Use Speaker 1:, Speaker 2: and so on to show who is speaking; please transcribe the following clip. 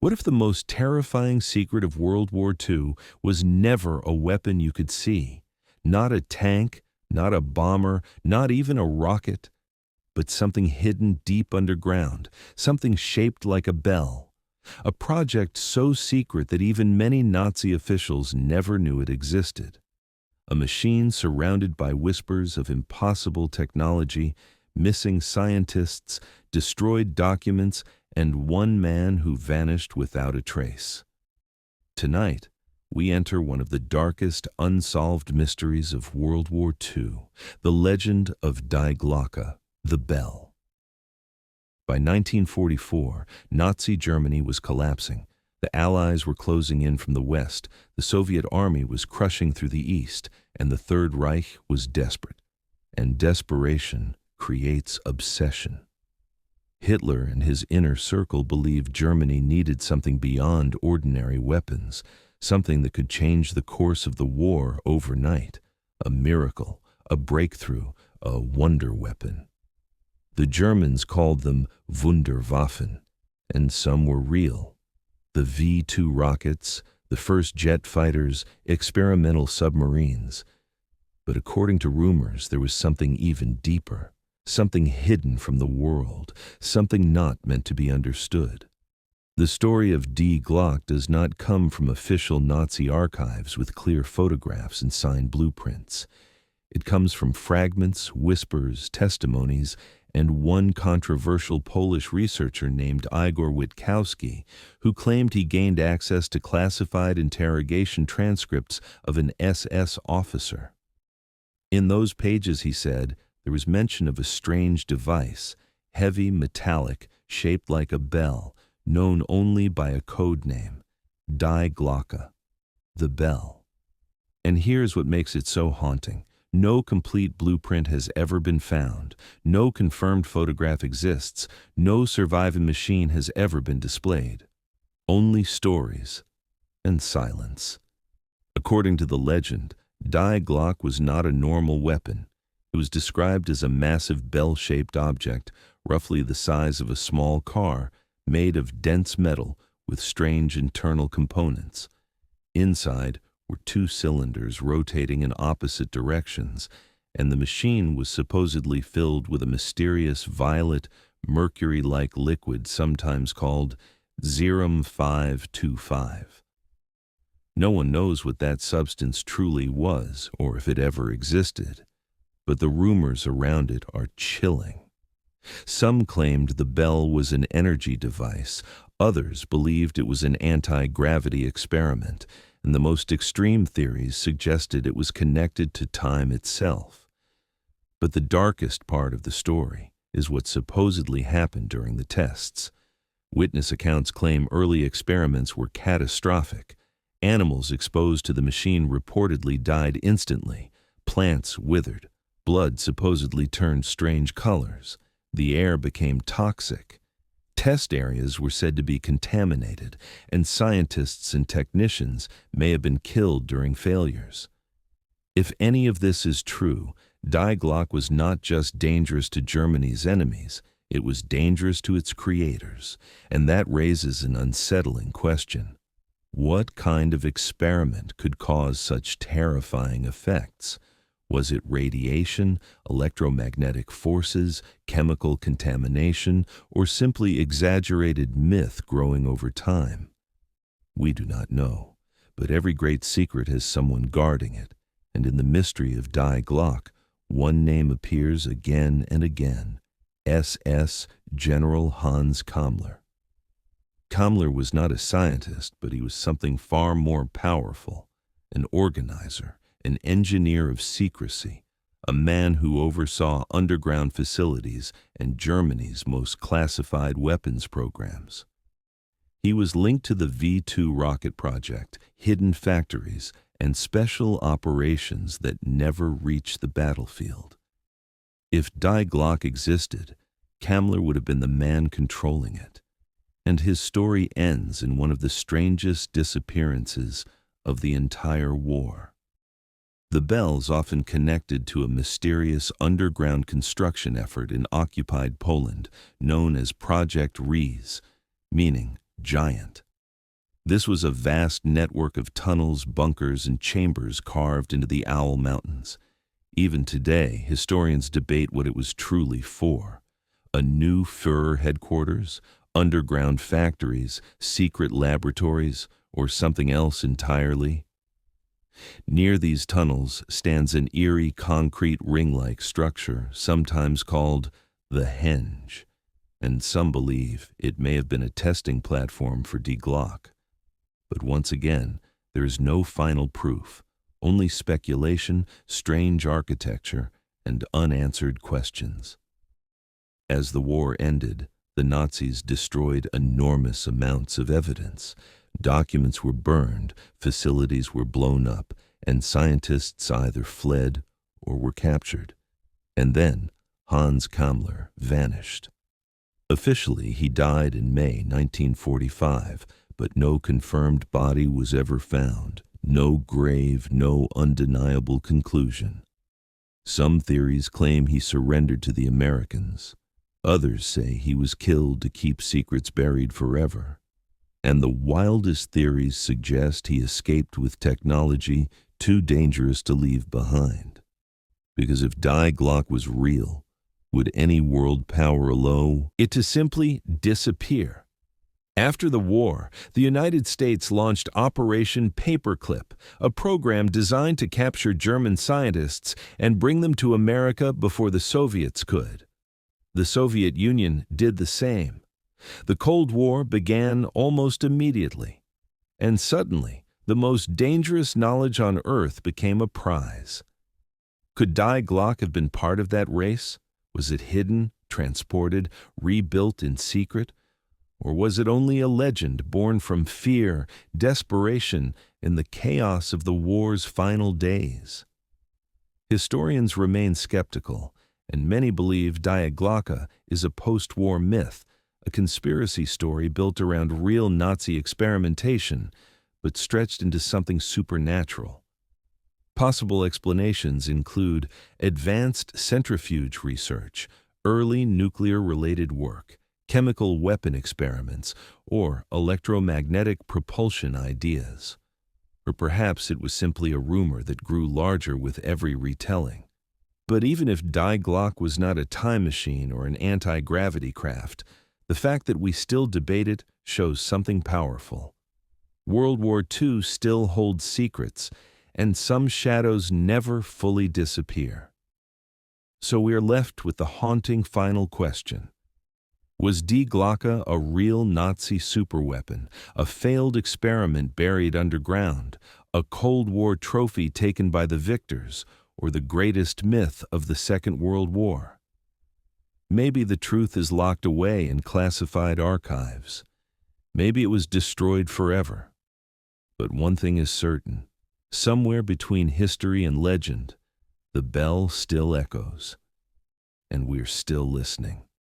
Speaker 1: What if the most terrifying secret of World War II was never a weapon you could see? Not a tank, not a bomber, not even a rocket, but something hidden deep underground, something shaped like a bell. A project so secret that even many Nazi officials never knew it existed. A machine surrounded by whispers of impossible technology, missing scientists, destroyed documents, and one man who vanished without a trace. Tonight, we enter one of the darkest unsolved mysteries of World War II, the legend of Die Glocke, the bell. By 1944, Nazi Germany was collapsing. The Allies were closing in from the west, the Soviet army was crushing through the east, and the Third Reich was desperate. And desperation creates obsession. Hitler and his inner circle believed Germany needed something beyond ordinary weapons, something that could change the course of the war overnight, a miracle, a breakthrough, a wonder weapon. The Germans called them Wunderwaffen, and some were real. The V2 rockets, the first jet fighters, experimental submarines. But according to rumors, there was something even deeper, something hidden from the world, something not meant to be understood. The story of Die Glocke does not come from official Nazi archives with clear photographs and signed blueprints. It comes from fragments, whispers, testimonies, and one controversial Polish researcher named Igor Witkowski, who claimed he gained access to classified interrogation transcripts of an SS officer. In those pages, he said, there was mention of a strange device, heavy, metallic, shaped like a bell, known only by a code name, Die Glocke, the bell. And here's what makes it so haunting. No complete blueprint has ever been found. No confirmed photograph exists. No surviving machine has ever been displayed. Only stories and silence. According to the legend, Die Glocke was not a normal weapon. It was described as a massive bell-shaped object, roughly the size of a small car, made of dense metal with strange internal components. Inside were two cylinders rotating in opposite directions, and the machine was supposedly filled with a mysterious violet, mercury-like liquid sometimes called Serum 525. No one knows what that substance truly was or if it ever existed, but the rumors around it are chilling. Some claimed the bell was an energy device, others believed it was an anti-gravity experiment, and the most extreme theories suggested it was connected to time itself. But the darkest part of the story is what supposedly happened during the tests. Witness accounts claim early experiments were catastrophic. Animals exposed to the machine reportedly died instantly. Plants withered. Blood supposedly turned strange colors. The air became toxic. Test areas were said to be contaminated, and scientists and technicians may have been killed during failures. If any of this is true, Die Glocke was not just dangerous to Germany's enemies, it was dangerous to its creators, and that raises an unsettling question. What kind of experiment could cause such terrifying effects? Was it radiation, electromagnetic forces, chemical contamination, or simply exaggerated myth growing over time? We do not know, but every great secret has someone guarding it, and in the mystery of Die Glocke, one name appears again and again, SS General Hans Kammler. Kammler was not a scientist, but he was something far more powerful, an organizer, an engineer of secrecy, a man who oversaw underground facilities and Germany's most classified weapons programs. He was linked to the V2 rocket project, hidden factories, and special operations that never reached the battlefield. If Die Glocke existed, Kammler would have been the man controlling it. And his story ends in one of the strangest disappearances of the entire war. The bell's often connected to a mysterious underground construction effort in occupied Poland known as Project Riese, meaning giant. This was a vast network of tunnels, bunkers, and chambers carved into the Owl Mountains. Even today, historians debate what it was truly for. A new Führer headquarters, underground factories, secret laboratories, or something else entirely? Near these tunnels stands an eerie concrete ring-like structure, sometimes called the Henge, and some believe it may have been a testing platform for Die Glocke. But once again, there is no final proof, only speculation, strange architecture, and unanswered questions. As the war ended, the Nazis destroyed enormous amounts of evidence. Documents were burned, facilities were blown up, and scientists either fled or were captured. And then Hans Kammler vanished. Officially, he died in May 1945, but no confirmed body was ever found. No grave, no undeniable conclusion. Some theories claim he surrendered to the Americans. Others say he was killed to keep secrets buried forever. And the wildest theories suggest he escaped with technology too dangerous to leave behind. Because if Die Glocke was real, would any world power allow it to simply disappear? After the war, the United States launched Operation Paperclip, a program designed to capture German scientists and bring them to America before the Soviets could. The Soviet Union did the same. The Cold War began almost immediately, and suddenly, the most dangerous knowledge on Earth became a prize. Could Die Glocke have been part of that race? Was it hidden, transported, rebuilt in secret? Or was it only a legend born from fear, desperation, and the chaos of the war's final days? Historians remain skeptical, and many believe Die Glocke is a post-war myth, a conspiracy story built around real Nazi experimentation, but stretched into something supernatural. Possible explanations include advanced centrifuge research, early nuclear-related work, chemical weapon experiments, or electromagnetic propulsion ideas. Or perhaps it was simply a rumor that grew larger with every retelling. But even if Die Glocke was not a time machine or an anti-gravity craft, the fact that we still debate it shows something powerful. World War II still holds secrets, and some shadows never fully disappear. So we are left with the haunting final question. Was Die Glocke a real Nazi superweapon, a failed experiment buried underground, a Cold War trophy taken by the victors, or the greatest myth of the Second World War? Maybe the truth is locked away in classified archives. Maybe it was destroyed forever. But one thing is certain. Somewhere between history and legend, the bell still echoes, and we're still listening.